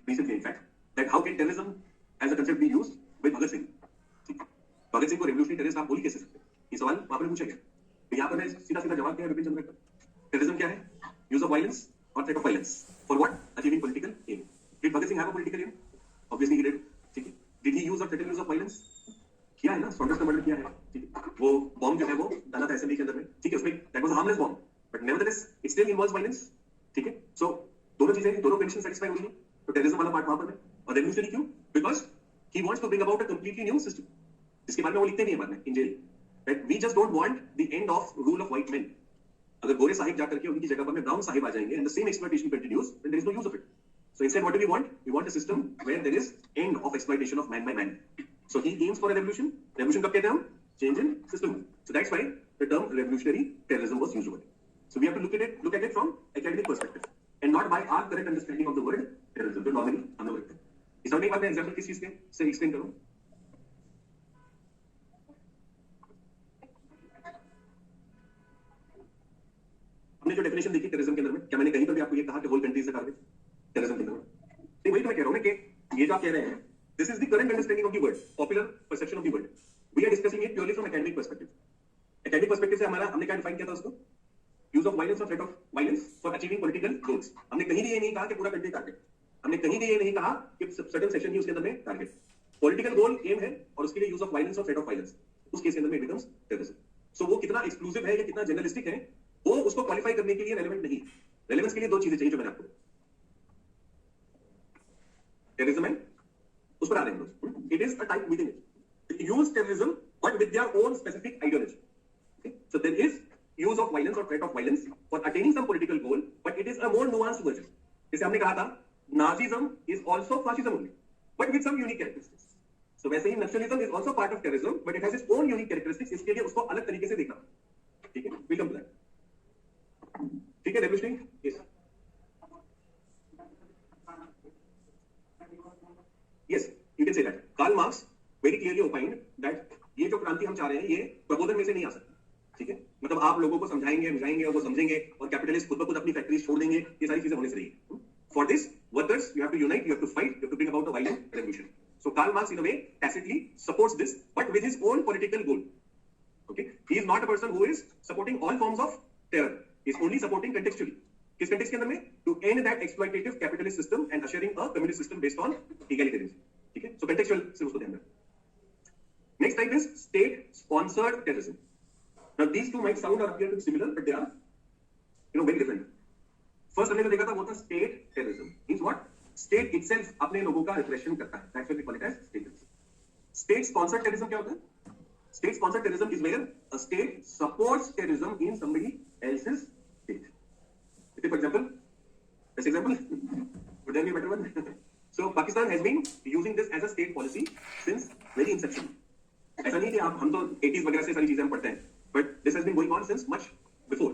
recently in fact, that how can terrorism as a concept be used with Bhagat Singh. Bhagat Singh को revolutionary terrorist आप बोल ही कैसे सकते? ये सवाल वहां पर पूछा गया। तो यहाँ पर मैं सीधा सीधा जवाब दिया विपिन चंद्र का। टेररिज्म क्या है? यूज ऑफ वायलेंस और threat of violence for what? Achieving political aim. Did Bhagat Singh have a political aim? Obviously he did. ठीक है। डिड ही यूज और थ्रेटन यूज ऑफ वायलेंस? किया है ना, सॉन्डर्स ने मर्डर किया है। ठीक है। वो बॉम्ब जो है वो डाला था असेंबली के अंदर में। ठीक है, उसमें that was a harmless bomb, but nevertheless it still involves violence. ठीक है। सो दोनों चीजें, दोनों कंडीशन सेटिस्फाई होंगी। तो टेररिज्म वाला पार्ट वहां पर है। और रेवोल्यूशनरी क्यों? Because he wants to bring about a completely new system, जिसके बारे में वो लिखते नहीं है बाद में in jail, that we just don't want the end of rule of white men. अगर गोरे साहिब जाकर के उनकी जगह पर में ब्राउन साहिब आ जाएंगे and the same exploitation continues, then there is no use of it. So instead what do we want? We want a system where there is end of exploitation of man by man. So he aims for a revolution. Revolution कब कहते हैं हम? Change in system. So that's why the term revolutionary terrorism was used. So we have to look at it from academic perspective and not by our correct understanding of the word terrorism जो normally हम लोग रखते हैं। इस एक बार मैं example किस चीज के से एक्सप्लेन करूं? हमने जो डेफिनेशन देखी टेररिज्म के अंदर में, क्या मैंने कहीं पर भी आपको ये कहा कि होल कंट्री से टारगेट टेररिज्म के अंदर? नहीं, वही तो मैं कह रहा हूं ना कि ये जो आप कह रहे हैं, this is the current understanding of the word, popular perception of the word. We are discussing it purely from academic perspective. Academic perspective से हमारा, हमने क्या डिफाइन किया था उसको? यूज ऑफ वायलेंस और threat of violence for achieving political goals. हमने कहीं भी ये नहीं कहा कि पूरा कंट्री टारगेट, हमने कहीं भी ये नहीं कहा कि सर्टेन सेक्शन ही उसके अंदर में टारगेट। पॉलिटिकल गोल एम है और उसके लिए यूज ऑफ वायलेंस और थ्रेट ऑफ वायलेंस, उस केस के अंदर में बिकम्स टेररिज्म। सो वो कितना एक्सक्लूसिव है या कितना जनरलिस्टिक है, वो उसको क्वालिफाई करने के लिए रेलेवेंट नहीं। रेलेवेंस के लिए दो चीजें चाहिए जो मैंने आपको, टेररिज्म एंड उस पर आ रहे हैं। It is a type within it, they use terrorism but with their own specific ideology. Okay, so there is use of violence or threat of violence for attaining some political goal, but it is a more nuanced version. जैसे हमने कहा था, Nazism is also fascism only, but with some unique characteristics. So वैसे ही nationalism is also part of terrorism, but it has its own unique characteristics. इसके लिए उसको अलग तरीके से देखना। ठीक है, we'll come to that. ठीक है, revolutionary? Yes. Yes, you can say that. Karl Marx very clearly opined that ये जो क्रांति हम चाह रहे हैं, ये प्रबोधन में से नहीं आ सकती। ठीक है, मतलब आप लोगों को समझाएंगे, बुझाएंगे और वो समझेंगे और कैपिटलिस्ट खुद ब खुद अपनी फैक्ट्रीज छोड़ देंगे, ये सारी चीजें होने से रही। For this workers you have to unite, you have to fight, you have to bring about a violent revolution. So Karl Marx in a way tacitly supports this, but with his own political goal. Okay, he is not a person who is supporting all forms of terror, he is only supporting contextually. किस context के अंदर में? To end that exploitative capitalist system and ushering a communist system based on egalitarianism. ठीक है, सो contextual से उसको ध्यान रखना। Next type is state sponsored terrorism. Now these two might sound or appear to be similar, but they are, very different. First हमने जो देखा था वो था state terrorism. Means what? State itself अपने लोगों का repression करता है. That's why we call it as state terrorism. State sponsored terrorism क्या होता है? State sponsored terrorism is where a state supports terrorism in somebody else's state. For example, this example, would there be a better one? So Pakistan has been using this as a state policy since very inception. ऐसा नहीं कि हम तो 80s वगैरह से सारी चीजें हम पढ़ते हैं. But this has been going on since much before.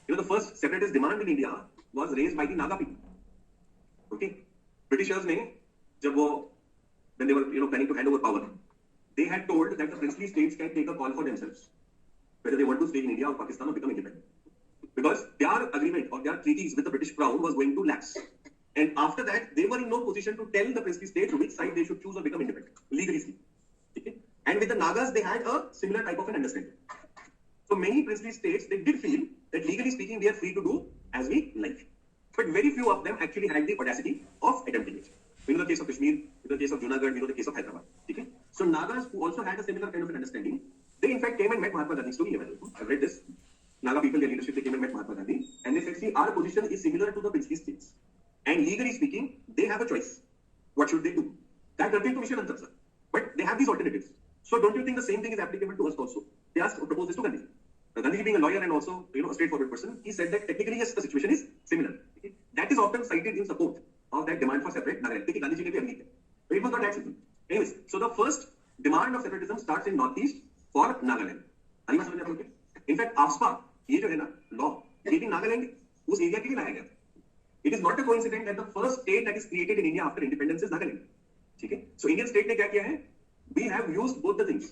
The first separatist demand in India was raised by the Naga people. Okay, Britishers ने जब वो when they were planning to hand over power, they had told that the princely states can take a call for themselves whether they want to stay in India or Pakistan or become independent, because their agreement or their treaties with the British Crown was going to lapse, and after that they were in no position to tell the princely states which side they should choose or become independent legally speaking. Okay, and with the Nagas they had a similar type of an understanding. So many princely states, they did feel that legally speaking we are free to do as we like, but very few of them actually had the audacity of attempting it. We know the case of Kashmir, we know the case of Junagadh, we know the case of Hyderabad. Okay? So Nagas, who also had a similar kind of an understanding, they in fact came and met Mahatma Gandhi. Story I've read this. Naga people, their leadership, they came and met Mahatma Gandhi, and they said, see, our position is similar to the princely states, and legally speaking they have a choice. What should they do? That nothing to mission answer, but they have these alternatives. So don't you think the same thing is applicable to us also? They asked, proposed this to Gandhi. Now, Gandhi being a lawyer and also a straightforward person, he said that technically yes, the situation is similar. Okay? That is often cited in support of that demand for separate Nagaland. Because Gandhi ji ne bhi agree kiya, but it was not that simple. Anyways, so the first demand of separatism starts in northeast for Nagaland. आनी बात समझ में आपको? In fact, AFSPA ये जो है ना law, ये भी Nagaland उस एरिया के लिए लाया गया। It is not a coincidence that the first state that is created in India after independence is Nagaland. ठीक है? So Indian state ने क्या किया है? We have used both the things.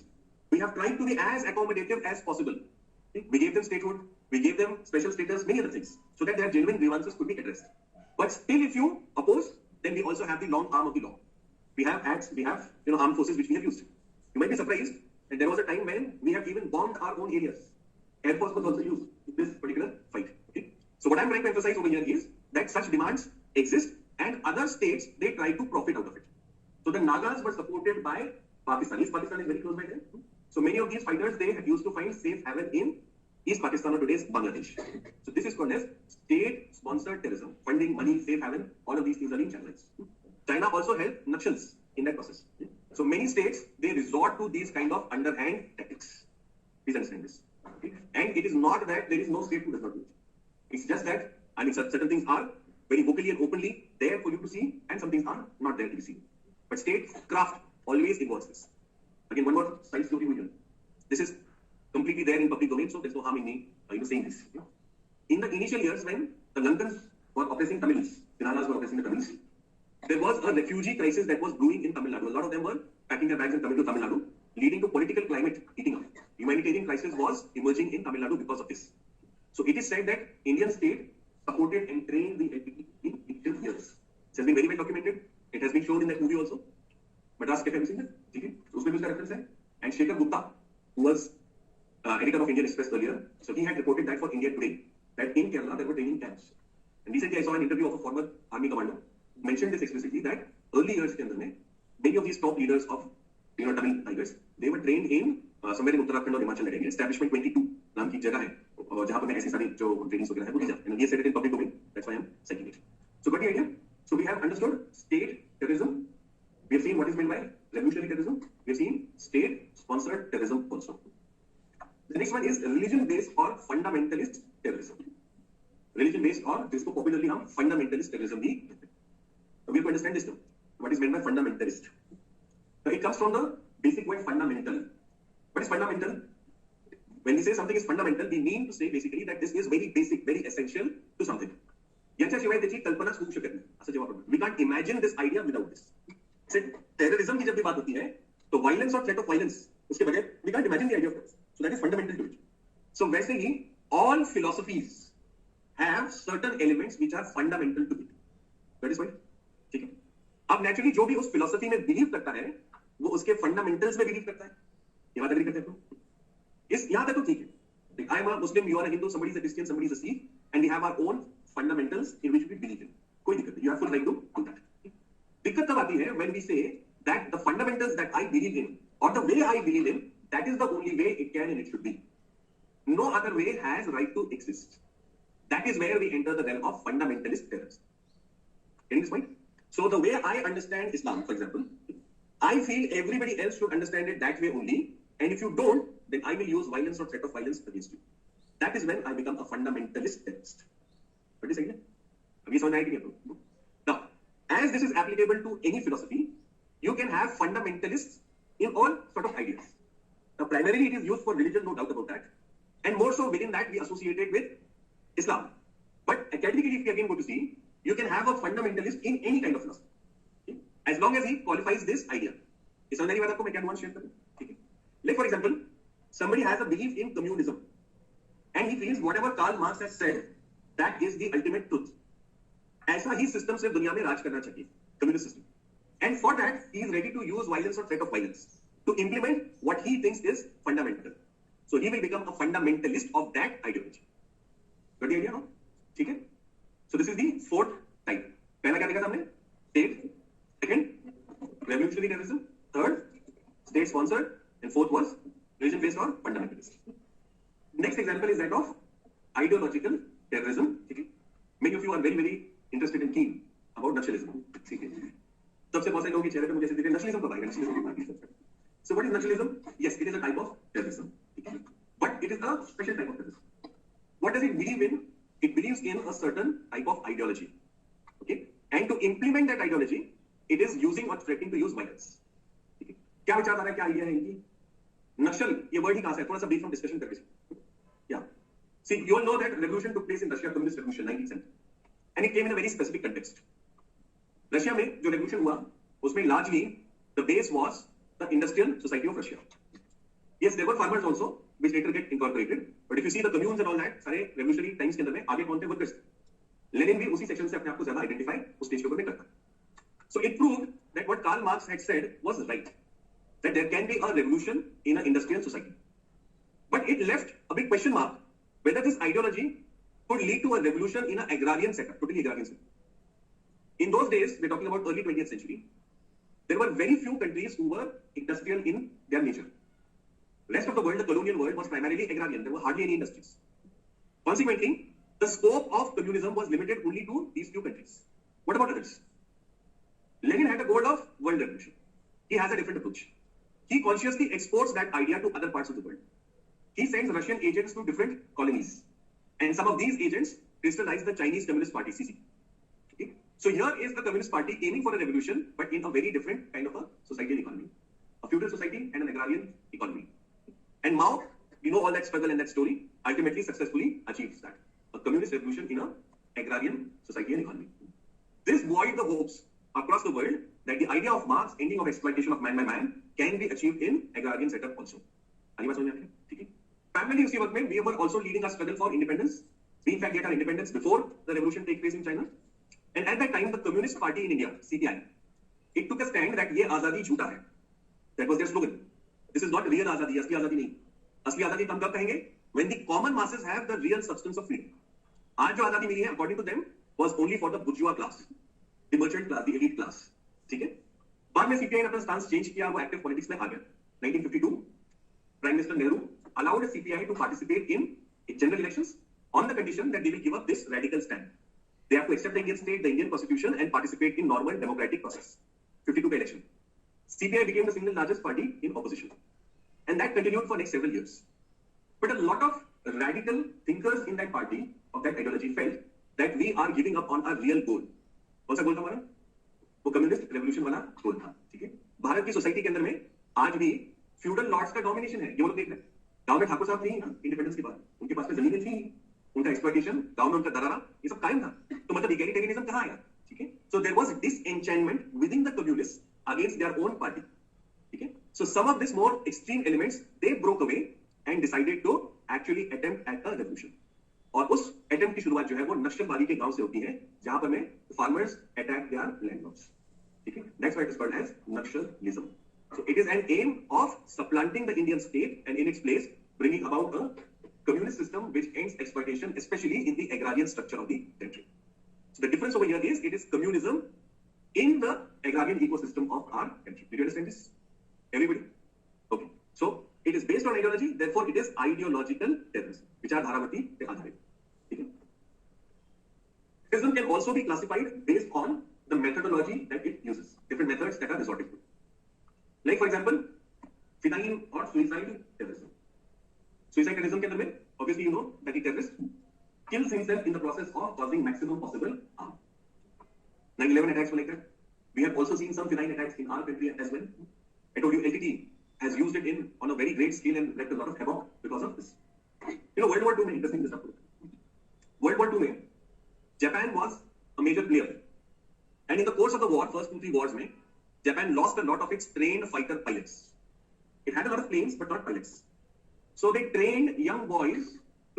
We have tried to be as accommodative as possible. We gave them statehood, we gave them special status, many other things, so that their genuine grievances could be addressed. But still, if you oppose, then we also have the long arm of the law. We have acts, we have armed forces which we have used. You might be surprised that there was a time when we have even bombed our own areas. Air Force was also used in this particular fight. Okay? So what I'm trying to emphasize over here is that such demands exist and other states, they try to profit out of it. So the Nagas were supported by Pakistanis. Pakistan is very close by there. So many of these fighters, they used to find safe haven in East Pakistan or today's Bangladesh. So this is called as state-sponsored terrorism. Funding, money, safe haven, all of these things are being channelized. China also helped Naxals in that process. So many states, they resort to these kind of underhand tactics. Please understand this. Okay? And it is not that there is no state who does not do it. It's just that, I mean, certain things are very vocally and openly there for you to see, and some things are not there to be seen. But statecraft always involves this. Again, one more side story we do. This is completely there in public domain, so there's no harm in me saying this. In the initial years when the Lankans were oppressing Tamils, Piranas were oppressing the Tamils, there was a refugee crisis that was brewing in Tamil Nadu. A lot of them were packing their bags and coming to Tamil Nadu, leading to political climate heating up. Humanitarian crisis was emerging in Tamil Nadu because of this. So it is said that Indian state supported and trained the LTTE in initial years. It has been very well documented. It has been shown in that movie also. Madras Cafe, have you seen that? Okay. So उसमें भी उसका reference है. And Shekhar Gupta, who was editor of Indian Express earlier, so he had reported that for India Today, that in Kerala there were training camps. And recently I saw an interview of a former army commander who mentioned this explicitly that early years के अंदर में many of these top leaders of Tamil Tigers, they were trained in somewhere in Uttarakhand or Himachal area. Establishment 22 नाम की जगह है जहाँ पर मैं ऐसी सारी जो ट्रेनिंग्स वगैरह है वो दी जाती है. And he said it in public domain. That's why I'm citing it. So got the idea? So we have understood state terrorism. We have seen what is meant by revolutionary terrorism. We have seen state-sponsored terrorism also. The next one is religion-based or fundamentalist terrorism. Religion-based or जिसको popularly हम fundamentalist terrorism भी कहते हैं. We have to understand this term. What is meant by fundamentalist? So it comes from the basic word fundamental. What is fundamental? When we say something is fundamental, we mean to say basically that this is very basic, very essential to something. याच्याशिवाय त्याची कल्पनाच होऊ शकत नाही असं जेव्हा आपण. We can't imagine this idea without this. Terrorism की जब भी बात होती है तो violence और threat of violence उसके बगैर we can't imagine the idea of this. So that is fundamental to it. So वैसे ही all philosophies have certain elements which are fundamental to it. That is fine. ठीक है. अब naturally जो भी उस philosophy में believe करता है वो उसके fundamentals में believe करता है. ये बात agree करते हैं तो? इस यहाँ तक तो ठीक है. I am a Muslim, you are a Hindu, somebody is a Christian, somebody is a Sikh, and we have our own fundamentals in which we believe in. कोई दिक्कत नहीं. You have full right to do that. दिक्कत तब आती है when we say that the fundamentals that I believe in or the way I believe in, that is the only way it can and it should be. No other way has right to exist. That is where we enter the realm of fundamentalist terrorism. Getting this point? So the way I understand Islam, for example, I feel everybody else should understand it that way only. And if you don't, then I will use violence or threat of violence against you. That is when I become a fundamentalist terrorist. What is it? Have you saw an idea? Now, as this is applicable to any philosophy, you can have fundamentalists in all sort of ideas. Now, primarily it is used for religion, no doubt about that. And more so within that, we associate it with Islam. But academically, if you again go to see, you can have a fundamentalist in any kind of philosophy. Okay? As long as he qualifies this idea. इस अंदर ही बात आपको मैं क्या nuance share करूं? ठीक है. Like for example, somebody has a belief in communism. And he feels whatever Karl Marx has said, that is the ultimate truth. ऐसा ही system से दुनिया में राज करना चाहिए. Communist system. And for that, he is ready to use violence or threat of violence to implement what he thinks is fundamental. So he will become a fundamentalist of that ideology. Got the idea, no? ठीक है? So this is the fourth type. पहला क्या देखा हमने? State. Second, revolutionary terrorism. Third, state-sponsored. And fourth was religion-based or fundamentalist. Next example is that of ideological terrorism. Okay? Many of you are very, very interested and keen about Naxalism. Okay? सबसे बहुत सारे लोगों के चेहरे पे मुझे ऐसे दिख रहे हैं Naxalism कब आएगा? Naxalism. So what is Naxalism? Yes, it is a type of terrorism. Okay? But it is a special type of terrorism. What does it believe in? It believes in a certain type of ideology. Okay? And to implement that ideology, it is using or threatening to use violence. Okay? क्या विचारधारा है, क्या idea है इनकी? नक्सल ये word ही कहां से है? थोड़ा सा ब्रीफ हम डिस्कशन करके चलते हैं. Yeah. See, you all know that revolution took place in Russia, communist revolution, 19th century. And it came in a very specific context. Russia में जो revolution हुआ, उसमें largely the base was the industrial society of Russia. Yes, there were farmers also, which later get incorporated. But if you see the communes and all that, सारे revolutionary times के अंदर में आगे कौन थे? वर्कर्स. लेनिन भी उसी section से अपने आप को ज्यादा आइडेंटिफाई उस स्टेज के ऊपर में करता है. So it proved that what Karl Marx had said was right, that there can be a revolution in an industrial society. But it left a big question mark whether this ideology could lead to a revolution in an agrarian setup, totally agrarian setup. In those days, we're talking about early 20th century, there were very few countries who were industrial in their nature. Rest of the world, the colonial world, was primarily agrarian. There were hardly any industries. Consequently, the scope of communism was limited only to these few countries. What about others? Lenin had a goal of world revolution. He has a different approach. He consciously exports that idea to other parts of the world. He sends Russian agents to different colonies. And some of these agents crystallize the Chinese Communist Party, CC. Okay? So here is the Communist Party aiming for a revolution, but in a very different kind of a society and economy. A feudal society and an agrarian economy. And Mao, we know all that struggle and that story, ultimately successfully achieves that. A communist revolution in an agrarian society and economy. This buoyed the hopes across the world that the idea of Marx, ending of exploitation of man by man, can be achieved in agrarian setup also. Parallelly, उसी वक्त में we were also leading a struggle for independence. We in fact get our independence before the revolution take place in China. And at that time, the Communist Party in India, CPI, it took a stand that ये आजादी झूठा है. That was their slogan. This is not real आजादी, असली आजादी नहीं. असली आजादी हम कब कहेंगे? When the common masses have the real substance of freedom. आज जो आजादी मिली है, according to them, was only for the bourgeois class. The merchant class, the elite class. ठीक है? बाद में सीपीआई ने अपना स्टांस चेंज किया, वो एक्टिव पॉलिटिक्स में आ गया. 1952, prime minister Nehru allowed CPI to participate in general elections on the condition that they will give up this radical stand. They have to accept the Indian state, the Indian constitution, and participate in normal democratic process. 52 election. CPI became the single largest party in opposition, and that continued for next several years. But a lot of radical thinkers in that party of that ideology felt that we are giving up on our real goal. कौन सा गोल था हमारा? वो communist revolution वाला गोल था. ठीक है? भारत की सोसाइटी के अंदर में आज भी फ्यूडल लॉर्ड्स का डोमिनेशन है. ये वो लोग देख रहे हैं. गांव में ठाकुर साहब नहीं ना इंडिपेंडेंस के बाद, उनके पास में जमीनें थी, उनका एक्सप्लॉइटेशन, गांव में उनका दरारा, ये सब कायम था. तो मतलब इगैलिटेरियनिज्म कहां आया? ठीक है? So there was disenchantment within the communist against their own party. ठीक है? So some of this more extreme elements they broke away and decided to actually attempt at a revolution. और उस अटेम्प्ट की शुरुआत जो है वो नक्सलबारी के गांव से होती है, जहां पर में फार्मर्स अटैक देयर लैंडलॉर्ड्स. ठीक है? That's why it is called as Naxalism. So it is an aim of supplanting the Indian state and in its place bringing about a communist system which ends exploitation, especially in the agrarian structure of the country. So the difference over here is it is communism in the agrarian ecosystem of our country. Did you understand this? Everybody? Okay. So it is based on ideology, therefore it is ideological terrorism. Vichardharavati pe aadharit. Okay. Terrorism can also be classified based on the methodology that it uses. Different methods that are resorted to. Like for example, phenyl or suicide terrorism. Suicide terrorism के अंदर में, obviously you know that the terrorist kills himself in the process of causing maximum possible harm. 9/11 attacks को लेकर, we have also seen some phenyl attacks in our country as well. I told you LTT has used it on a very great scale and wreaked a lot of havoc because of this. You know, World War II में interesting this up. World War II में, Japan was a major player, and in the course of the war, first 2-3 wars में, Japan lost a lot of its trained fighter pilots. It had a lot of planes, but not pilots. So they trained young boys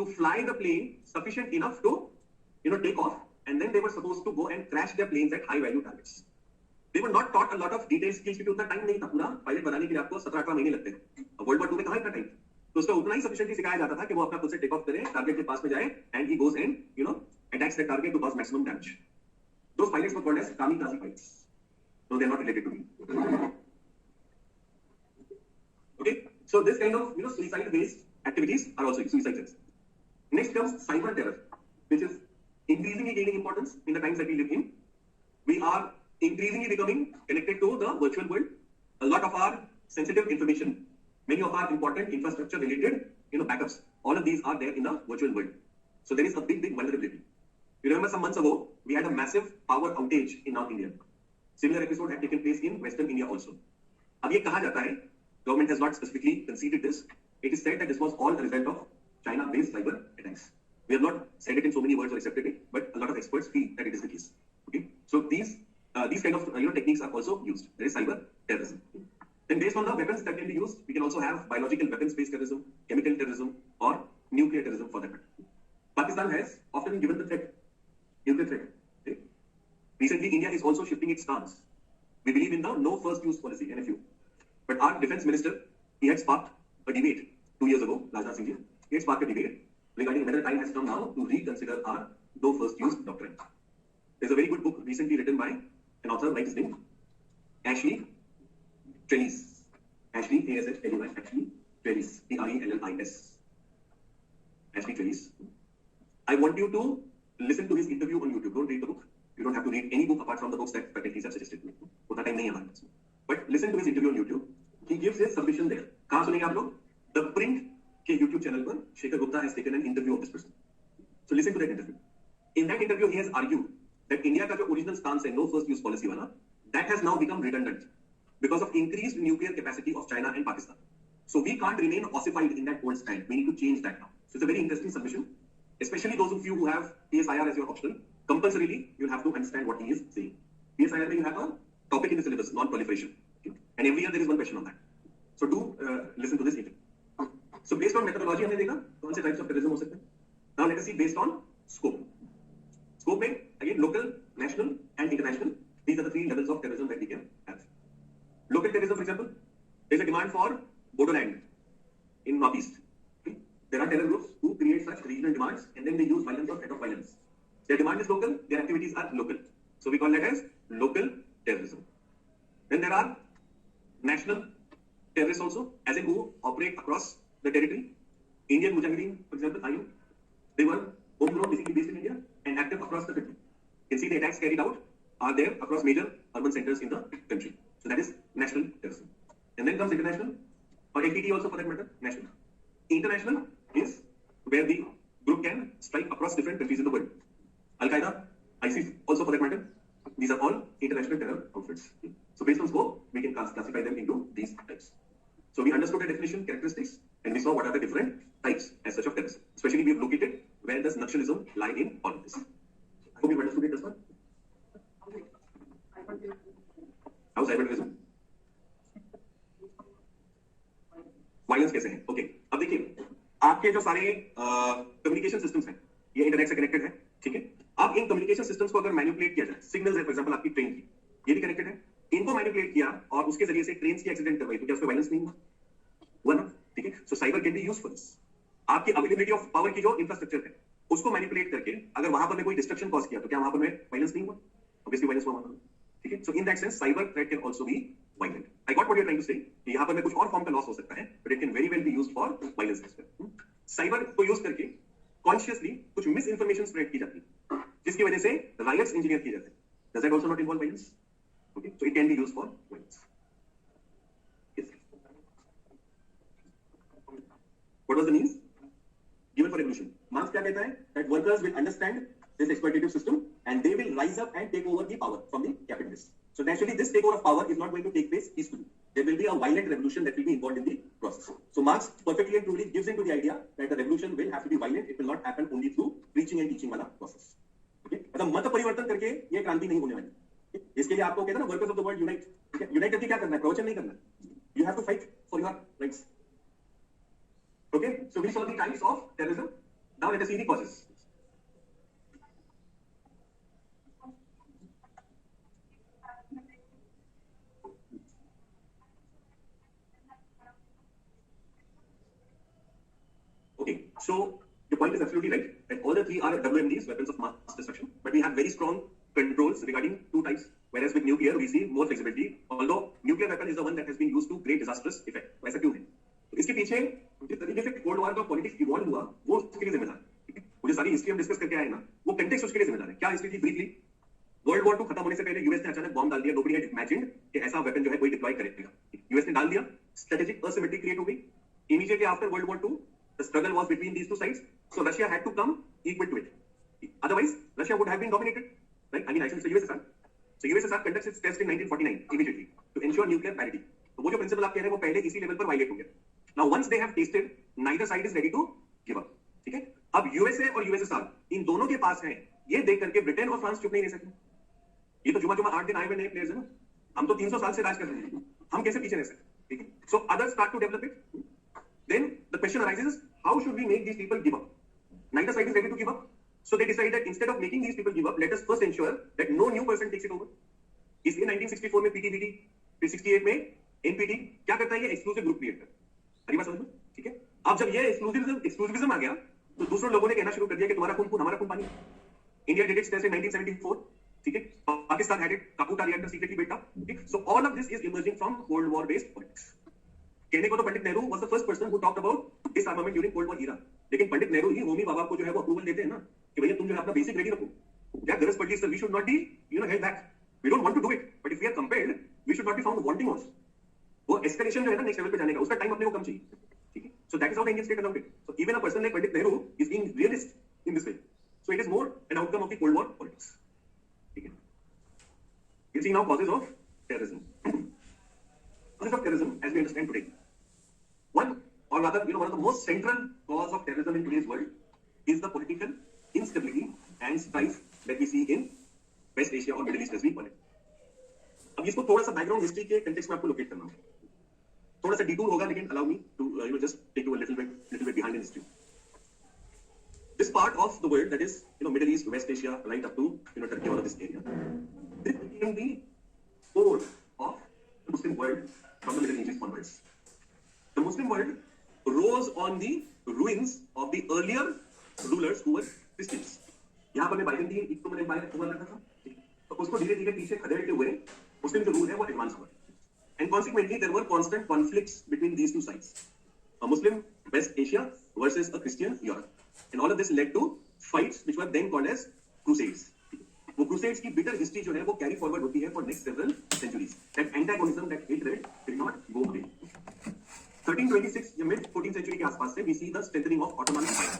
to fly the plane sufficient enough to, take off, and then they were supposed to go and crash their planes at high-value targets. They were not taught a lot of detailed skills क्योंकि उतना time नहीं था. पूरा pilot बनाने के लिए आपको 17-18 महीने लगते हैं. वर्ल्ड वॉर 2 में कहाँ इतना टाइम? तो उसका उतना ही सफिशिएंटली सिखाया जाता था कि वो अपना खुद से टेक ऑफ करे, टारगेट के पास में जाए, and he goes and attacks the target to cause maximum damage. Those pilots were called as kamikaze pilots. No, they're not related to me. Okay, so this kind of suicide-based activities are also suicides. Next comes cyber terror, which is increasingly gaining importance in the times that we live in. We are increasingly becoming connected to the virtual world. A lot of our sensitive information, many of our important infrastructure-related backups, all of these are there in the virtual world. So there is a big vulnerability. You remember some months ago, we had a massive power outage in North India. Similar episode had taken place in Western India also. अब ये कहा जाता है, government has not specifically conceded this. It is said that this was all a result of China-based cyber attacks. We have not said it in so many words or accepted it, but a lot of experts feel that it is the case. Okay, so these kind of techniques are also used. There is cyber terrorism. Then based on the weapons that can be used, we can also have biological weapons-based terrorism, chemical terrorism, or nuclear terrorism for that matter. Pakistan has often given the threat, nuclear threat. Recently, India is also shifting its stance. We believe in the no first use policy, NFU. But our defense minister, he had sparked a debate 2 years ago, Rajnath Singh ji. He had sparked a debate regarding whether time has come now to reconsider our no first use doctrine. There's a very good book recently written by an author, like his name, Ashley Trellis. Ashley, A-S-H-L-E-Y, Ashley Trellis, T-R-E-L-L-I-S. Ashley Trellis. I want you to listen to his interview on YouTube. Don't read the book. You don't have to read any book apart from the books that faculties have suggested to you. उतना time नहीं है हमारे पास. But listen to his interview on YouTube. He gives his submission there. कहाँ सुनेंगे आप लोग? The Print के YouTube channel पर Shekhar Gupta has taken an interview of this person. So listen to that interview. In that interview, he has argued that India का जो original stance है no first use policy वाला, that has now become redundant because of increased nuclear capacity of China and Pakistan. So we can't remain ossified in that old stand. We need to change that now. So it's a very interesting submission, especially those of you who have PSIR as your optional. Compulsorily, you'll have to understand what he is saying. PSIR में you have a topic in the syllabus, non-proliferation, okay? And every year there is one question on that. So do listen to this interview. So based on methodology हमने देखा कौन से types of terrorism हो सकते हैं. Now let us see based on scope. Scope में again local, national, and international. These are the 3 levels of terrorism that we can have. Local terrorism, for example, there is a demand for Bodoland in Northeast. Okay? There are terror groups who create such regional demands and then they use violence or threat of violence. Their demand is local, their activities are local. So we call that as local terrorism. Then there are national terrorists also, as in who operate across the territory. Indian Mujahideen, for example, IU, they were homegrown, basically based in India and active across the country. You can see the attacks carried out are there across major urban centers in the country. So that is national terrorism. And then comes international, or LTT also for that matter, national. International is where the group can strike across different countries in the world. Al-Qaeda, ISIS also for that matter. These are all international terror outfits. So based on scope, we can classify them into these types. So we understood the definition, characteristics, and we saw what are the different types as such of terrorism. Especially we have located where does Naxalism lie in all of this. I hope you understood it as well. How cyber terrorism? Violence कैसे है? Okay, अब देखिए आपके जो सारे communication systems हैं ये internet से कनेक्टेड है, ठीक है? अब इन कम्युनिकेशन सिस्टम्स को अगर मैनिपुलेट किया जाए, सिग्नल्स है फॉर एग्जांपल आपकी ट्रेन की, ये भी कनेक्टेड है, इनको मैनिपुलेट किया और उसके जरिए से ट्रेन की एक्सीडेंट करवाई तो क्या उसमें वायलेंस नहीं हुआ ना? ठीक है, सो cyber can be used for this. आपकी अवेलेबिलिटी ऑफ पावर की जो इंफ्रास्ट्रक्चर है उसको मैनिपुलेट करके अगर वहां पर कोई डिस्ट्रक्शन कॉज किया तो क्या वहां पर वायलेंस नहीं हुआ? ऑब्वियसली वायलेंस हुआ. ठीक है, so in that sense cyber threat can also be violent. I got what you are trying to say. यहाँ पर कुछ और फॉर्म का लॉस हो सकता है but it can very well be used for violence as well. Cyber को use करके कॉन्शियसली कुछ मिस इंफॉर्मेशन स्प्रेड की जाती है जिसकी वजह से राइट्स इंजीनियर किए जाते हैं. Does that also not involve violence? Okay, so it can be used for violence. Yes, what was the means given for revolution? Marx क्या कहता है? That workers will understand this exploitative system and they will rise up and take over the power from the capitalists. So naturally, this takeover of power is not going to take place peacefully. There will be a violent revolution that will be involved in the process. So Marx perfectly and truly gives into the idea that the revolution will have to be violent. It will not happen only through preaching and teaching वाला process. Okay? मतलब मत परिवर्तन करके ये क्रांति नहीं होने वाली. इसके लिए आपको कहते हैं ना workers of the world unite. Unite करके क्या करना है? प्रवचन नहीं करना. You have to fight for your rights. Okay, so we saw the types of terrorism. Now let us see the causes. Okay, so the point is absolutely right that all the 3 are WMDs, weapons of mass destruction, but we have very strong controls regarding 2 types. Whereas with nuclear we see more flexibility. Although nuclear weapon is the one that has been used to great disastrous effect. ऐसा क्यों है? तो इसके पीछे जिस तरीके से cold war का पॉलिटिक्स इवॉल्व हुआ वो उसके लिए जिम्मेदार है. वो जो सारी हिस्ट्री हम डिस्कस करके आए ना वो कंटेक्स्ट उसके लिए जिम्मेदार है. क्या हिस्ट्री थी ब्रीफली? वर्ल्ड वॉर 2 खत्म होने से पहले यूएस ने अचानक बॉम्ब डाल दिया. नोबडी हैड इमेजिन्ड कि ऐसा वेपन जो है कोई डिप्लॉय करेगा. यूएस ने डाल दिया, स्ट्रेटेजिक असिमेट्री क्रिएट हो गई. Immediately after world war 2 the struggle was between these 2 sides. So Russia had to come equal to it. Otherwise Russia would have been dominated, right? I mean actually USSR. So USSR conducts its test in 1949 immediately to ensure nuclear parity. तो वो जो principal आप कह रहे हैं वो पहले इसी लेवल पर वायलेट हो गया. Now once they have tasted, neither side is ready to give up. ठीक है? अब यूएसए और यूएसएसआर इन दोनों के पास है, ये देख करके ब्रिटेन और फ्रांस चुप नहीं रह सकते. ये तो जुमा 8 दिन आए हुए नए प्लेयर्स हैं ना. हम तो 300 साल से राज कर रहे हैं, हम कैसे पीछे रह सकते? ठीक है? So others start to develop it. Then the question arises, how should we make these people give up? Neither side is ready to give up. So they decide that instead of making these people give up, let us first ensure that no new person takes it over. इसलिए 1964 में पीटीबीटी, फिर 68 में NPT क्या करता है, ये exclusive group create करता है। हरी बात समझ में? ठीक है। अब जब ये एक्सक्लूसिविज्म आ गया तो दूसरे लोगों ने कहना शुरू कर दिया कि तुम्हारा खून खून हमारा खून पानी। India did its test in 1974, ठीक है। Pakistan had it, Kahuta reactor secretly built up, ठीक। So all of this is emerging from cold war based politics. कहने को तो Pandit Nehru was the first person who talked about disarmament during cold war era, लेकिन पंडित नेहरू ही होमी बाबा को जो है वो अप्रूवल देते हैं ना कि भैया तुम जो है अपना बेसिक रेडी रखो, क्या गरज पड़ती है sir, we should not be held back, we don't want to do it, but if we are compelled we should not be found wanting also. वो एस्केलेशन जो है ना नेक्स्ट लेवल पे जाने का, उसका टाइम अपने को कम चाहिए, ठीक है। So that is how the Indian state allowed it. So even a person like Pandit Nehru is being realist in this way. So it is more an outcome of the cold war politics, ठीक है। You see now causes of terrorism. Causes of terrorism, as we understand today, one or rather, one of the most central cause of terrorism in today's world is the political instability and strife that we see in West Asia or Middle East as we call it. अब इसको थोड़ा सा background history के context में आपको locate करना है, थोड़ा सा डिटूर होगा, लेकिन allow me to just take you a little bit behind in history. This part of the world, that is Middle East, West Asia, right up to Turkey, all of this area, this became the core of the Muslim world from the Middle Ages onwards. The Muslim world rose on the ruins of the earlier rulers who were Christians. यहाँ पर मैं Byzantine economic empire हुआ करता था, तो उसको धीरे धीरे पीछे खदेड़ते हुए मुस्लिम जो रूल है वो एडवांस हुआ, and consequently there were constant conflicts between these two sides, a Muslim West Asia versus a Christian Europe, and all of this led to fights which were then called as crusades. वो crusades की bitter history जो है वो carry forward होती है for next several centuries. That antagonism, that hatred did not go away. 1326 या mid 14th century के आसपास से we see the strengthening of Ottoman Empire.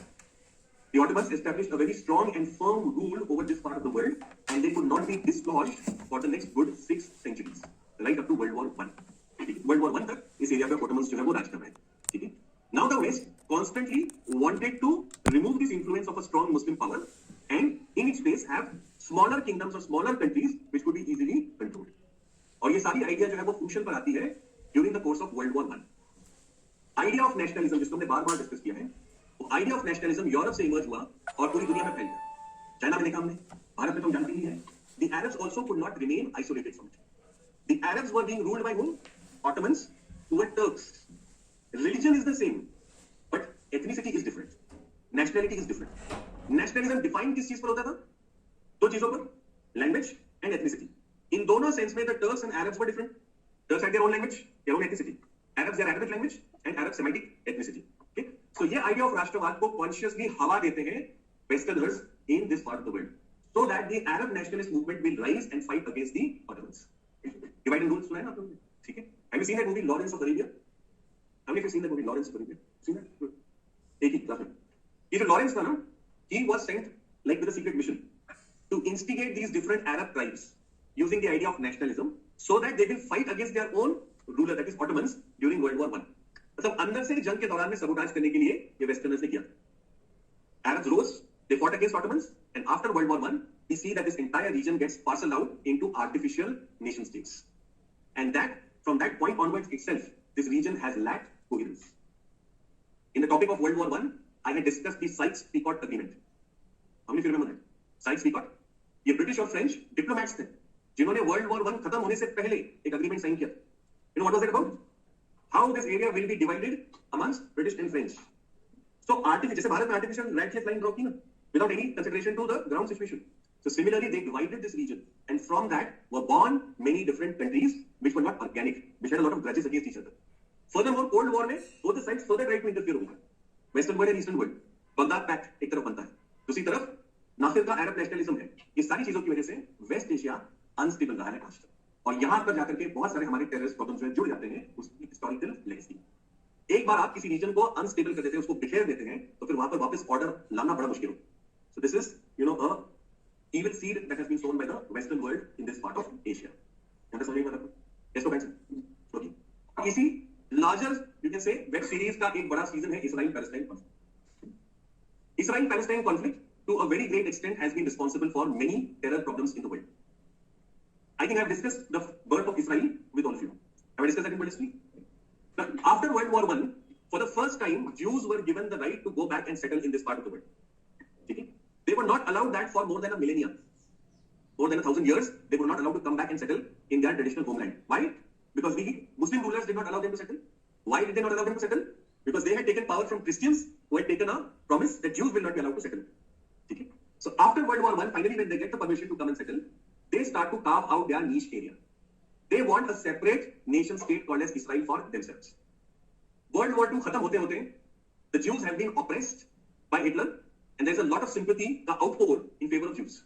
The Ottomans established a very strong and firm rule over this part of the world, and they could not be dislodged for the next good 6 centuries, right up to World War I. World War I तक इस area पे Ottomans जो है वो राज कर रहे हैं, ठीक है। Now the West constantly wanted to remove this influence of a strong Muslim power and in its place have smaller kingdoms or smaller countries which could be easily controlled. और ये सारी आइडिया जो है वो फ्यूजन पर आती है during the course of World War I. Idea of nationalism जिसको हमने बार-बार डिस्कस किया है, वो आइडिया ऑफ नेशनलिज्म यूरोप से इमर्ज हुआ और पूरी दुनिया में फैल गया। चाइना में देखा हमने, भारत में तो जानते ही हैं। The Arabs also could not remain isolated from it. The Arabs were being ruled by whom? Ottomans, who were Turks. Religion is the same, but ethnicity is different. Nationality is different. Nationalism defined किस चीज पर होता था? दो चीजों पर, language and ethnicity. इन दोनों sense में the Turks and Arabs were different. Turks had their own language, their own ethnicity. Arabs their Arabic language and Arab Semitic ethnicity. Okay? So ये idea of राष्ट्रवाद को consciously हवा देते हैं Westerners in this part of the world, so that the Arab nationalist movement will rise and fight against the Ottomans. Divide and rule सुना है ना आपने? ठीक है? Have you seen that movie Lawrence of Arabia? How many of you seen that movie Lawrence of Arabia? Seen that? Good. एक ही class में। ये जो Lawrence था ना, he was sent like with a secret mission to instigate these different Arab tribes using the idea of nationalism, so that they will fight against their own ruler, that is Ottomans, during World War I. मतलब अंदर से जंग के दौरान में sabotage करने के लिए ये वेस्टर्नर्स ने किया। Arabs rose, they fought against Ottomans, and after World War I, we see that this entire region gets parceled out into artificial nation states, and that from that point onwards itself, this region has lacked coherence. In the topic of World War I, I had discussed the Sykes-Picot Agreement. How many of you remember that? Sykes-Picot? ये British और French diplomats थे जिन्होंने world war 1 खत्म होने से पहले एक agreement sign किया। You know what was it about? How this area will be divided amongst British and French. So जैसे भारत में artificial right cliff line draw की ना, without any consideration to the ground situation. So similarly, they divided this region, and from that were born many different countries which were not organic, which had a lot of grudges against each other. Furthermore, Cold War में both the sides further tried to interfere over Western world and Eastern world. Baghdad Pact एक तरफ बनता है, दूसरी तरफ नासिर का अरब nationalism है। ये सारी चीजों की वजह से वेस्ट एशिया अनस्टेबल रहा है आज तक, और यहाँ पर जाकर के बहुत सारे हमारे टेररिस्ट प्रॉब्लम्स में जुड़ जाते हैं उसकी हिस्टोरिकल लेगेसी। एक बार आप किसी रीजन को अनस्टेबल कर देते हैं, उसको बिखेर देते हैं, तो फिर वहां पर वापस ऑर्डर लाना बड़ा मुश्किल हो। So this is a evil seed that has been sown by the western world in this part of Asia. समझ में आता है? इसको कैसे? ओके, इसी larger you can say web series का एक बड़ा सीजन है Israel Palestine conflict. Israel Palestine conflict to a very great extent has been responsible for many terror problems in the world. I think I have discussed the birth of Israel with all of you. Have I discussed that in world history? Now, after World War I, for the first time, Jews were given the right to go back and settle in this part of the world. Okay? They were not allowed that for more than a millennia. more than 1,000 years, they were not allowed to come back and settle in their traditional homeland. Why? Because the Muslim rulers did not allow them to settle. Why did they not allow them to settle? Because they had taken power from Christians who had taken a promise that Jews will not be allowed to settle. Okay? So after World War I, finally when they get the permission to come and settle, they start to carve out their niche area. They want a separate nation state called as Israel for themselves. World War II khatam hote hote, the Jews have been oppressed by Hitler, and there's a lot of sympathy, the outpour in favor of Jews.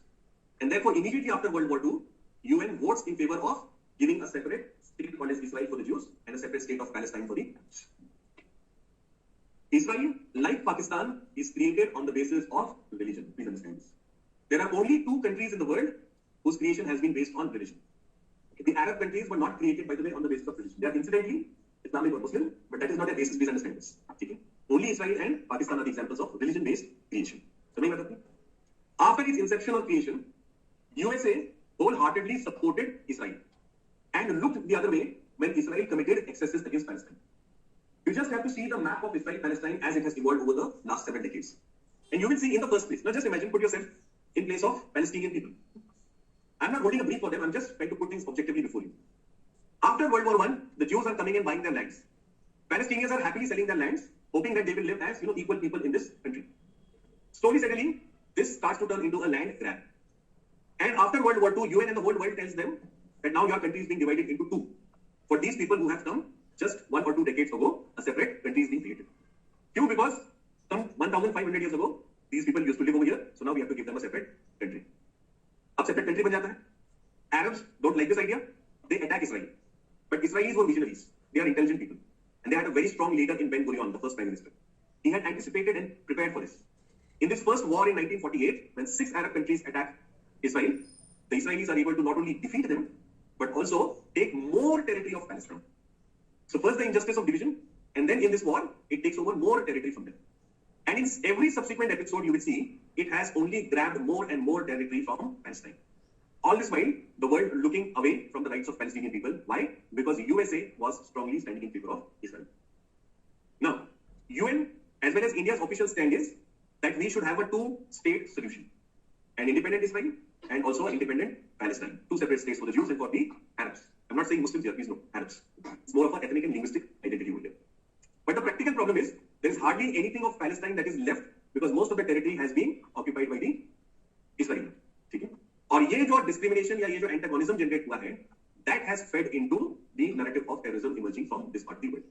And therefore, immediately after World War II, UN votes in favor of giving a separate state called as Israel for the Jews and a separate state of Palestine for the Jews. Israel, like Pakistan, is created on the basis of religion. Please understand this. There are only 2 countries in the world whose creation has been based on religion. The Arab countries were not created, by the way, on the basis of religion. They are incidentally Islamic or Muslim, but that is not a basis. Please understand this. Okay? Only Israel and Pakistan are the examples of religion-based creation. After its inception or creation, USA wholeheartedly supported Israel and looked the other way when Israel committed excesses against Palestine. You just have to see the map of Israel-Palestine as it has evolved over the last 7 decades. And you will see in the first place, now just imagine, put yourself in place of Palestinian people. I'm not holding a brief for them, I'm just trying to put things objectively before you. After World War I, the Jews are coming and buying their lands. Palestinians are happily selling their lands, hoping that they will live as equal people in this country. Slowly, steadily, this starts to turn into a land grab. And after World War II, UN and the whole world tells them that now your country is being divided into 2. For these people who have come just 1 or 2 decades ago, a separate country is being created. Why? Because some 1,500 years ago, these people used to live over here, so now we have to give them a separate country. Ab separate country ban jata hai. Arabs don't like this idea. They attack Israel. But Israelis were visionaries. They are intelligent people. And they had a very strong leader in Ben Gurion, the first prime minister. He had anticipated and prepared for this. In this first war in 1948, when 6 Arab countries attacked Israel, the Israelis are able to not only defeat them, but also take more territory of Palestine. So first the injustice of division, and then in this war, it takes over more territory from them. And in every subsequent episode, you will see, it has only grabbed more and more territory from Palestine. All this while, the world looking away from the rights of Palestinian people. Why? Because USA was strongly standing in favor of Israel. Now, UN as well as India's official stand is that we should have a 2-state solution. An independent Israel and also an independent Palestine. 2 separate states for the Jews and for the Arabs. I'm not saying Muslims here, please no, Arabs. It's more of an ethnic and linguistic identity over here. But the practical problem is, there is hardly anything of Palestine that is left because most of the territory has been occupied by the Israel. Okay? और ये जो discrimination या ये जो antagonism generate हुआ है, that has fed into the narrative of terrorism emerging from this part of the world.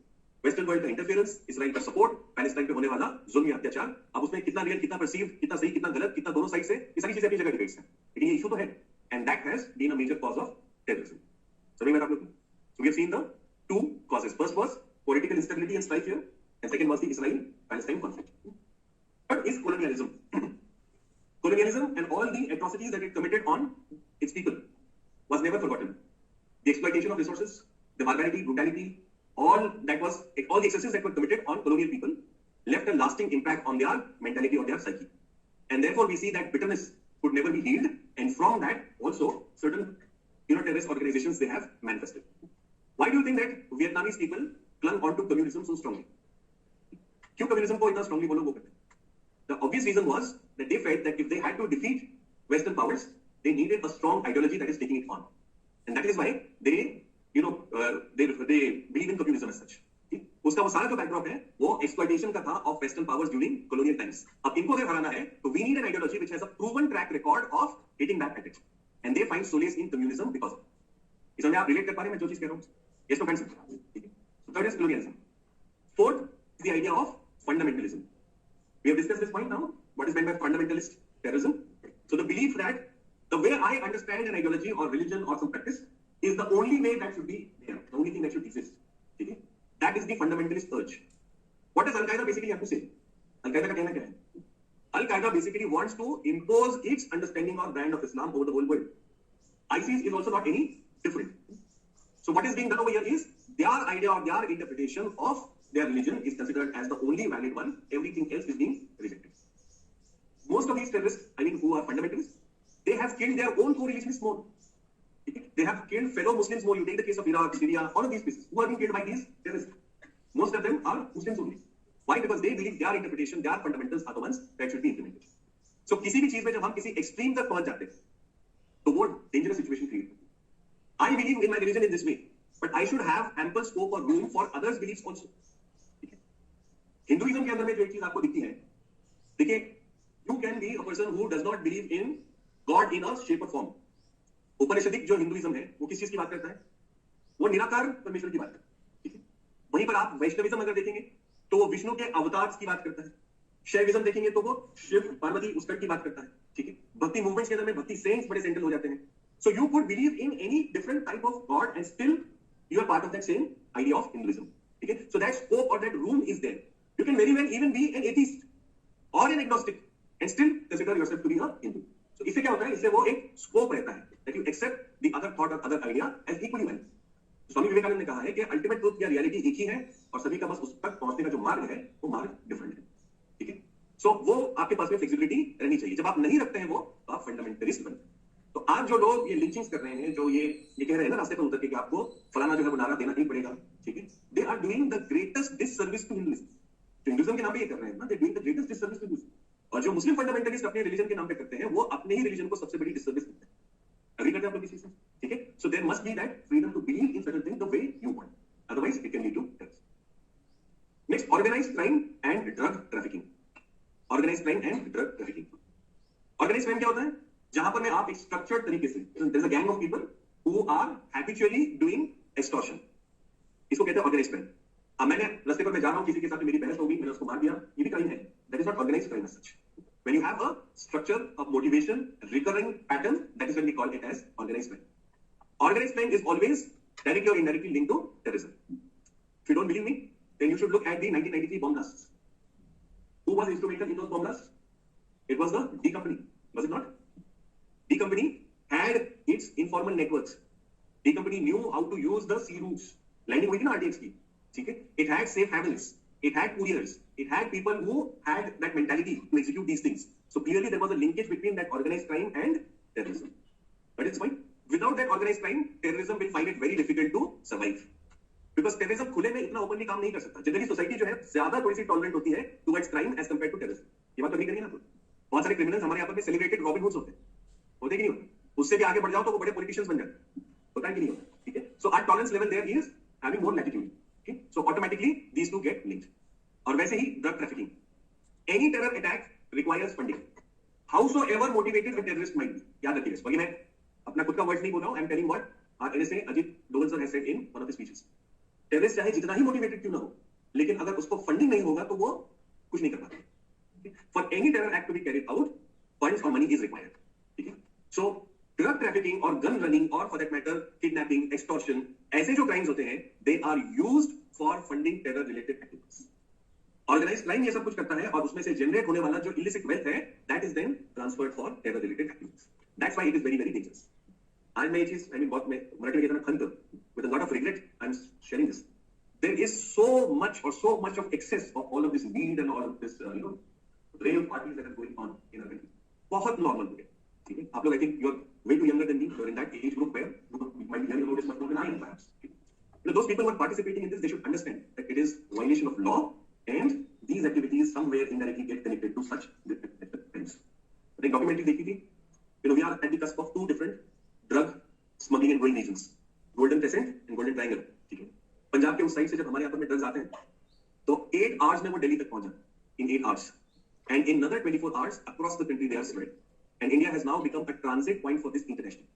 Western world का interference, Israel का support, Palestine पे होने वाला जुल्म या अत्याचार, अब उसमें कितना real, कितना perceived, कितना सही, कितना गलत, कितना दोनों साइड से, ये सारी चीजें अपनी जगह डिबेट्स हैं. लेकिन ये इशू तो है, and that has been a major cause of terrorism. समझ में आप लोग? So we have seen the 2 causes. First was political instability and strife here, and second was the Israel-Palestine conflict. But is colonialism? Colonialism and all the atrocities that it committed on its people was never forgotten. The exploitation of resources, the barbarity, brutality, all the excesses that were committed on colonial people left a lasting impact on their mentality or their psyche. And therefore we see that bitterness could never be healed, and from that also certain terrorist organizations they have manifested. Why do you think that Vietnamese people clung onto communism so strongly? क्यों communism को इतना strongly वो लोग वो करते? The obvious reason was that they felt that if they had to defeat Western powers, they needed a strong ideology that is taking it on. And that is why they believe in communism as such. उसका वो सारा जो backdrop है, वो exploitation का था of Western powers during colonial times. अब इनको अगर हराना है, तो we need an ideology which has a proven track record of hitting back at it. And they find solace in communism because of it. इसमें आप relate कर पा रहे हैं मैं जो चीज कह रहा हूँ? Yes, no, friends. So third is colonialism. Fourth is the idea of fundamentalism. We have discussed this point now. What is meant by fundamentalist terrorism? So the belief that the way I understand an ideology or religion or some practice is the only way that should be there, the only thing that should exist. Okay? That is the fundamentalist urge. What does Al-Qaeda basically have to say? Al-Qaeda का कहना क्या है? Al-Qaeda basically wants to impose its understanding or brand of Islam over the whole world. ISIS is also not any different. So what is being done over here is their idea or their interpretation of their religion is considered as the only valid one. Everything else is being rejected. Most of these terrorists, who are fundamentalists, they have killed their own co-religionists more. They have killed fellow Muslims more. You take the case of Iraq, Syria, all of these places. Who are being killed by these terrorists? Most of them are Muslims only. Why? Because they believe their interpretation, their fundamentals are the ones that should be implemented. So किसी भी चीज में जब हम किसी extreme तक पहुंच जाते हैं, तो वो डेंजरस सिचुएशन क्रिएट होती है। I believe in my religion in this way, but I should have ample scope और room for others beliefs also. ठीक है, हिंदुइज्म के अंदर में जो एक चीज आपको दिखती है, देखिए, you can be a person who does not believe in God in a shape और फॉर्म। उपनिषदिक जो हिंदुइज्म है वो किस चीज की बात करता है? वो निराकार परमेश्वर की बात करता है। ठीक है, वहीं पर आप वैष्णविज्म अगर देखेंगे तो वो विष्णु के अवतार की बात करता है। शैविज्म देखेंगे तो वो शिव पार्वती उसका की बात करता है। ठीक है, भक्ति मूवमेंट्स के अंदर में भक्ति सेंट्स बड़े सेंट्रल हो जाते हैं। So you could believe in any different type of god and still you are part of that same idea of Hinduism. ठीक है, सो दैट स्कोप और that room is there. You can very well even be an atheist और an agnostic and still consider yourself to be a Hindu. So इससे क्या होता है? इससे वो एक स्कोप रहता है that you accept the other thought और other idea as equally valid. Swami Vivekananda ने कहा है कि अल्टीमेट ट्रूथ या रियलिटी एक ही है और सभी का बस उस तक पहुंचने का जो मार्ग है वो मार्ग डिफरेंट है। ठीक है, सो वो आपके पास में फ्लेक्सिबिलिटी रहनी चाहिए। जब आप नहीं रखते हैं वो, तो आप फंडामेंटलिस्ट बनते हैं। तो आज जो लोग ये लिंचिंग्स कर रहे हैं, जो ये कह रहे हैं ना रास्ते पर उतर के कि आपको फलाना जो है वो नारा देना ही पड़ेगा, ठीक है, they are doing the greatest disservice to Hinduism. जो हिंदुइज्म के नाम पे ये कर रहे हैं ना, they doing the greatest disservice to Hinduism. और जो मुस्लिम फंडामेंटलिस्ट अपने रिलीजन के नाम पे करते हैं, वो अपने ही रिलीजन को सबसे बड़ी डिससर्विस करते हैं। अग्री करते हैं आप लोग इस चीज से? ठीक है, so there must be that freedom to believe in certain things the way you want, otherwise it can lead to terror. Next, organised crime and drug trafficking. Organised crime and drug trafficking. Organised crime क्या होता है? जहां पर में आप एक structured तरीके से, there is a gang of people who are habitually doing extortion, इसको कहते हैं ऑर्गेनाइज्ड क्राइम। अब मैंने रास्ते पर मैं जा रहा हूं, किसी के साथ मेरी बहस हो गई, मैंने उसको मार दिया, ये भी क्राइम है। That is not organised crime as such. When you have a structure of motivation, recurring pattern, that is when we call it as organized crime. Organized crime is always directly or indirectly linked to terrorism. If you don't believe me, then you should look at the 1993 bomb blasts. Who was instrumental in those bomb blasts? It was the D Company, was it not? D Company had its informal networks. D Company knew how to use the sea routes. Landing हुई थी ना RTX की, ठीक है? It had safe havens. It had couriers. It had people who had that mentality to execute these things. So clearly there was a linkage between that organized crime and terrorism. But it's fine. Without that organized crime, terrorism will find it very difficult to survive. Because terrorism खुले में इतना openly काम नहीं कर सकता. Generally society जो है ज्यादा थोड़ी सी tolerant होती है towards crime as compared to terrorism. ये बात तो नहीं करिए ना? बहुत सारे criminals हमारे यहाँ पर celebrated Robin Hoods होते हैं. होते कि नहीं होते? उससे भी आगे बढ़ जाओ तो वो बड़े politicians बन जाते हैं. होता है कि नहीं होता? ठीक है? So our tolerance level there is having more latitude. Okay? So automatically these two get linked. और वैसे ही drug trafficking, any terror attack requires funding, howsoever motivated a terrorist might be. याद रखिए इसको, मैं अपना खुद का वर्ड्स नहीं बोल रहा हूं, I am telling what are NSA Ajit Doval sir has said in one of the speeches. Terrorist चाहे जितना ही मोटिवेटेड क्यों ना हो, लेकिन अगर उसको फंडिंग नहीं होगा तो वो कुछ नहीं कर पाता। For any terror act to be carried out, funds और मनी इज रिक्वायर्ड। ठीक है, सो ड्रग ट्रैफिकिंग और गन रनिंग और for that matter kidnapping, extortion, ऐसे जो क्राइम्स होते हैं, they are used for funding terror related activities. Organised crime ये सब कुछ करता है और उसमें से जनरेट होने वाला जो इलिसिट वेल्थ है, that is then transferred for terror related activities. That's why it is very very dangerous. आज मैं ये चीज, आई मीन बहुत मैं मराठी में कहता हूं खंत, with a lot of regret I am sharing this. There is so much of excess of all of this weed and all of this rave parties that are going on in our country. बहुत normal हो गया। ठीक है, आप लोग I think you are way too younger than me, you are in that age group where you might be hearing about this much more then I am perhaps. Those people who are participating in this, they should understand that it is violation of law and these activities somewhere indirectly get connected to such crimes. I think documentary देखी थी, we are at the cusp of two different drug smuggling and growing regions, Golden Crescent and Golden Triangle. ठीक है, पंजाब के उस side से जब हमारे यहाँ पर में ड्रग्स आते हैं तो 8 hours में वो दिल्ली तक पहुंच जाते, in 8 hours, and in another 24 hours across the country they are spread, and India has now become a transit point for this international.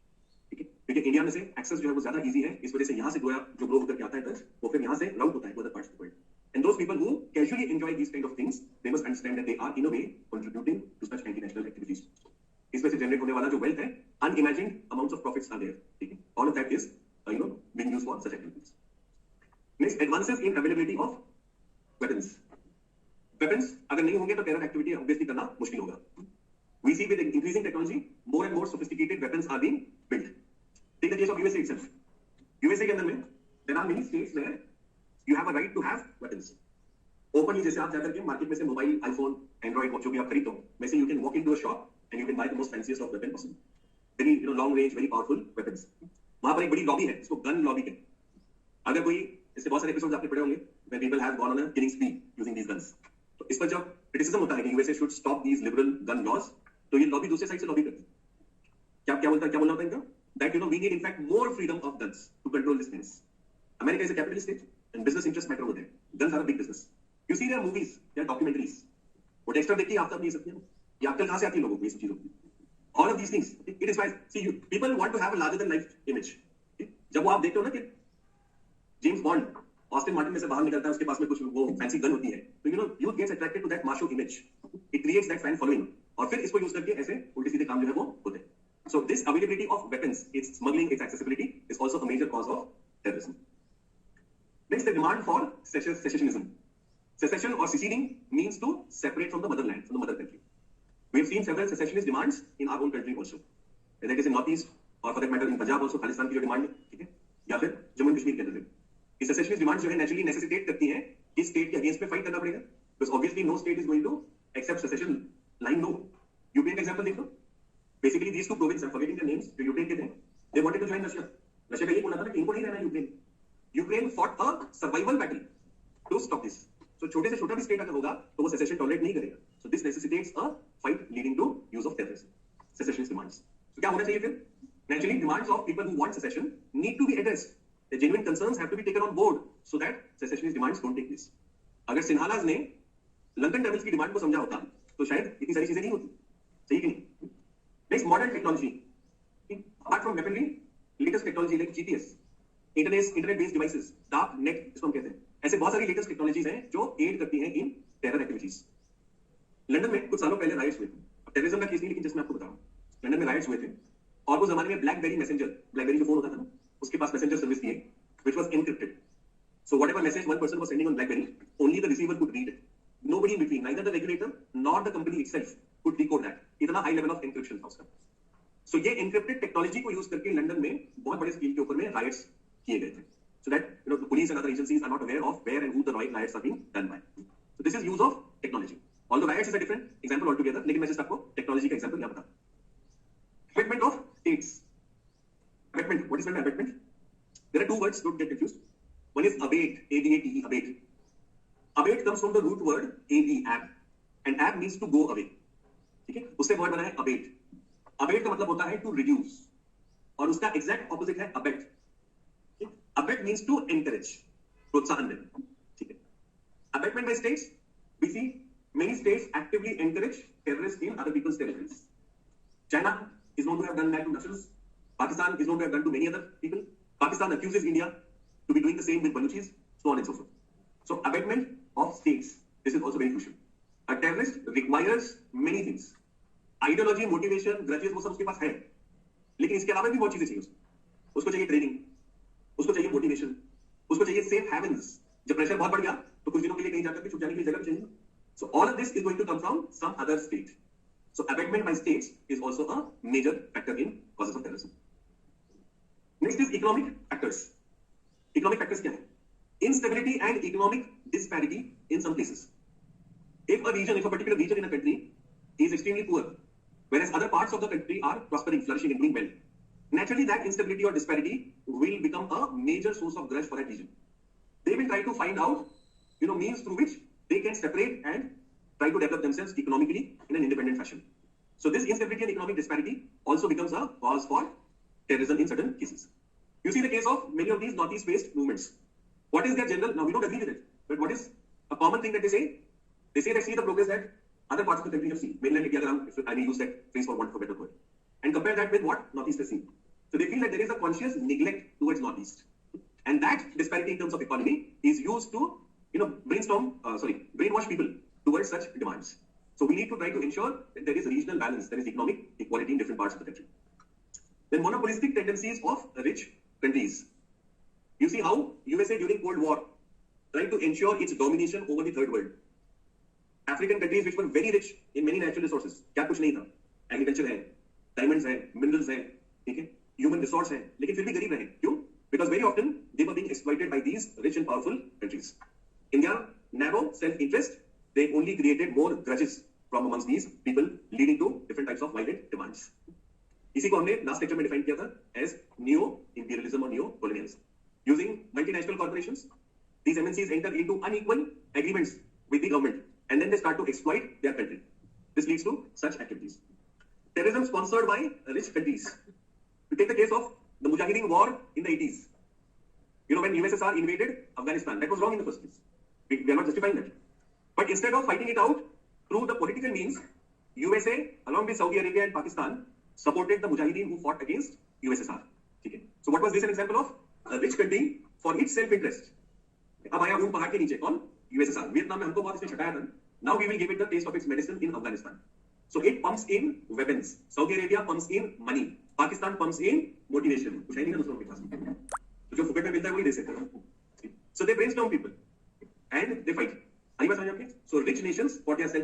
ठीक है, क्योंकि इंडिया में से एक्सेस जो है वो ज्यादा इजी है, इस वजह से यहाँ से जो ग्रो होकर के आता है ड्रग्स, वो फिर यहाँ से राउट होता है to other parts of the world. And those people who casually enjoy these kind of things, they must understand that they are in a way contributing to such anti-national activities. इसमें से generate होने वाला जो wealth है, unimagined amounts of profits are there. ठीक है, all of that is being used for such activities. Next, advances in availability of weapons. Weapons अगर नहीं होंगे तो terror activity obviously करना मुश्किल होगा. We see with increasing technology, more and more sophisticated weapons are being built. Take the case of USA itself. USA के अंदर में there are many states where you have a right to have weapons. Openly, जैसे आप जाकर के market में से mobile, iPhone, Android जो भी आप खरीदो, वैसे you can walk into a shop and you can buy the most fanciest of weapon possible. Very long range, very powerful weapons. वहां पर एक बड़ी लॉबी है, इसको गन लॉबी कहते हैं। अगर कोई, इससे बहुत सारे एपिसोड्स आपने पढ़े होंगे, where people have gone on a killing spree using these guns. तो इस पर जब क्रिटिसिज्म होता है कि USA should stop these liberal gun laws, तो ये लॉबी दूसरे साइड से लॉबी करती है। क्या बोलना होता है इनका? That we need in fact more freedom of guns to control this menace. America is a capitalist state and business interests matter over there. Guns are a big business. You see their movies, their documentaries. वो Dexter देखिए आप तब नहीं सकते हैं. ये अक्ल कहाँ से आती है लोगों को ये सब चीजों की? All of these things, it inspires. See, people want to have a larger than life image. जब वो आप देखते हो ना कि जेम्स बॉन्ड ऑस्टिन मार्टिन में से बाहर निकलता है, उसके पास में कुछ वो फैंसी गन होती है, तो youth gets attracted to that macho image. It creates that fan following और फिर इसको यूज करके ऐसे उल्टे सीधे काम जो है वो होते हैं. So this availability of weapons, its smuggling, its accessibility is also a major cause of terrorism. Next, the demand for secessionism. Secession or seceding means to separate from the motherland, from the mother country. We have seen several secessionist demands in our own country also. Whether it is in Northeast or for that matter in Punjab also, Khalistan की जो demand है, ठीक है, या फिर Jammu and Kashmir के अंदर. ये secessionist डिमांड जो है नेचुरली नेसेसिटेट करती हैं कि स्टेट के अगेंस्ट में फाइट करना पड़ेगा. Because obviously no state is going to accept secession line. No. Ukraine का एग्जांपल देख लो. Basically, these two provinces, I'm forgetting their names, जो यूक्रेन के थे, they wanted to join Russia. Russia का ये बोला था कि इनको नहीं रहना Ukraine. Ukraine fought a survival battle to stop this. So छोटे से छोटा भी स्टेट अगर होगा तो वो सेसेशन टॉलरेट नहीं करेगा. So this necessitates a fight leading to use of terrorism. Secessionist demands. So क्या होना चाहिए फिर? Naturally, demands of people who want secession need to be addressed. The genuine concerns have to be taken on board so that secessionist demands don't take place. अगर Sinhalese ने London tables की demand को समझा होता तो शायद इतनी सारी चीजें नहीं होती. सही कि नहीं? Next, modern technology. Apart from weaponry, latest technology like GPS, internet-based devices, dark net, इसको हम कहते हैं. ऐसे बहुत सारी latest technologies हैं जो aid करती हैं in terror activities. लंदन में कुछ सालों पहले riots हुए थे. अब terrorism का केस नहीं, लेकिन जैसे मैं आपको बता रहा हूँ, लंदन में riots हुए थे. और वो जमाने में BlackBerry Messenger, BlackBerry जो फोन होता था ना, उसके पास messenger service थी, which was encrypted. So whatever message one person was sending on BlackBerry, only the receiver could read it. Nobody in between, neither the regulator nor the company itself could decode that. इतना high level of encryption था उसका. So ये encrypted technology को use करके London में बहुत बड़े scale के ऊपर में riots किए गए थे. So that the police and other agencies are not aware of where and who the riots are being done by. So this is use of technology. Although riots is a different example altogether, लेकिन मैं just आपको technology का example यहाँ बता. Abatement of states. Abatement. What is meant by abatement? There are two words. Don't get confused. One is abate, A-B-A-T-E, abate. Abate comes from the root word ab, ab, and ab means to go away. ठीक है? उससे word बना है abate. Abate का मतलब होता है to reduce, और उसका exact opposite है abet. Abet means to encourage, प्रोत्साहन देना. ठीक है? Abatement by states, we see many states actively encourage terrorists in other people's territories. China is known to have done that to Russians. Pakistan is known to have done to many other people. Pakistan accuses India to be doing the same with Baluchis, so on and so forth. So abatement of states, this is also very crucial. A terrorist requires many things. Ideology, motivation, grudges, वो सब उसके पास है. लेकिन इसके अलावा भी बहुत चीजें चाहिए उसको. उसको चाहिए ट्रेनिंग, उसको चाहिए मोटिवेशन, उसको चाहिए सेफ हेवन्स. जब प्रेशर बहुत बढ़ गया तो कुछ दिनों के लिए कहीं जाकर के छुप जाने के लिए जगह चाहिए. So all of this is going to come from some other state. So abatement by states is also a major factor in causes of terrorism. Next is economic factors. Economic factors क्या है? Instability and economic disparity in some places. If a particular region in a country is extremely poor, whereas other parts of the country are prospering, flourishing, and doing well, naturally that instability or disparity will become a major source of grudge for that region. They will try to find out, means through which they can separate and try to develop themselves economically in an independent fashion. So this instability and economic disparity also becomes a cause for terrorism in certain cases. You see the case of many of these northeast-based movements. What is their general? Now we don't agree with it, but what is a common thing that they say? They say they see the progress that other parts of the country have seen. Mainland India, if I may use that phrase for want of a better word, and compare that with what Northeast has seen. So they feel that there is a conscious neglect towards Northeast, and that disparity in terms of economy is used to, brainwash people towards such demands. So we need to try to ensure that there is regional balance, there is economic equality in different parts of the country. Then monopolistic tendencies of rich countries. You see how USA during Cold War tried to ensure its domination over the third world. African countries which were very rich in many natural resources, क्या कुछ नहीं था, agriculture है, diamonds है, minerals है, ठीक है, human resource है, लेकिन फिर भी गरीब रहे. क्यों? Because very often they were being exploited by these rich and powerful countries. In their narrow self-interest, they only created more grudges from amongst these people, leading to different types of violent demands. इसी को हमने last lecture में define किया था as neo-imperialism or neo-colonialism. Using multinational corporations, these MNCs enter into unequal agreements with the government, and then they start to exploit their country. This leads to such activities. terrorism sponsored by rich countries. You take the case of the Mujahideen war in the 80s. You know, when USSR invaded Afghanistan, that was wrong in the first place. We are not justifying that. But instead of fighting it out through the political means, USA, along with Saudi Arabia and Pakistan, supported the Mujahideen who fought against USSR. Okay. So what was this an example of? A rich country for its self-interest. अब आया ऊंट पहाड़ के नीचे कौन? USSR. Vietnam में हमको बहुत इसने छटाया था. Now we will give it the taste of its medicine in Afghanistan. So it pumps in weapons. Saudi Arabia pumps in money. Pakistan pumps in motivation. कुछ है नहीं ना दूसरों के पास. तो जो फुकट में मिलता है वही दे सकते हैं. So they brainstorm people and they fight. आई बात समझ आपकी? So rich nations for their self